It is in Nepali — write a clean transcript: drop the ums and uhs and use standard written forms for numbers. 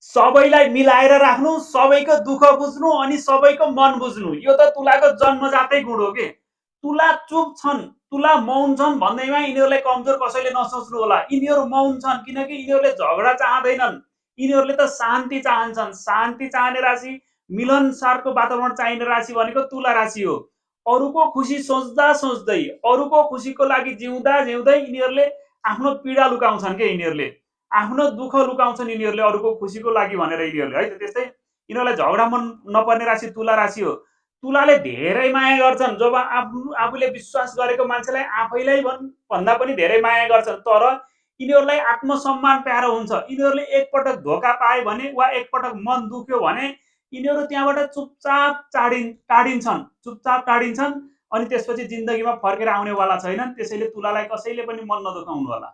सबैलाई मिलाएर राख्नु, सबैको दुःख बुझ्नु अनि सबैको मन बुझ्नु, यो त तुलाको जन्मजातै गुण हो के। तुला चुप छन्, तुला मौन छन् भन्दैमा यिनीहरूलाई कमजोर कसैले नसोच्नु होला। यिनीहरू मौन छन् किनकि यिनीहरूले झगडा चाहँदैनन्, यिनीहरूले त शान्ति चाहन्छन्। शान्ति चाहने राशि, मिलनसारको वातावरण चाहिने राशि भनेको तुला राशि हो। अरूको खुसी सोच्दा सोच्दै, अरूको खुसीको लागि जिउँदा जिउँदै यिनीहरूले आफ्नो पीडा लुकाउँछन् के। यिनीहरूले आफ्नो दुःख लुकाउँछन्, यिनीहरूले अरूको खुसीको लागि भनेर यिनीहरूले है त। त्यस्तै यिनीहरूलाई झगडा मन नपर्ने राशि तुला राशि हो। तुलाले धेरै माया गर्छन्, जब आफूले विश्वास गरेको मान्छेलाई आफैलाई भन्दा पनि धेरै माया गर्छन्। तर यिनीहरूलाई आत्मसम्मान प्यारो हुन्छ। यिनीहरूले एकपटक धोका पाए भने वा एकपटक मन दुख्यो भने यिनीहरू त्यहाँबाट चुपचाप टाढिन्छन्, चुपचाप टाढिन्छन् अनि त्यसपछि जिन्दगीमा फर्केर आउनेवाला छैनन्। त्यसैले तुलालाई कसैले पनि मन नदुखाउनु होला।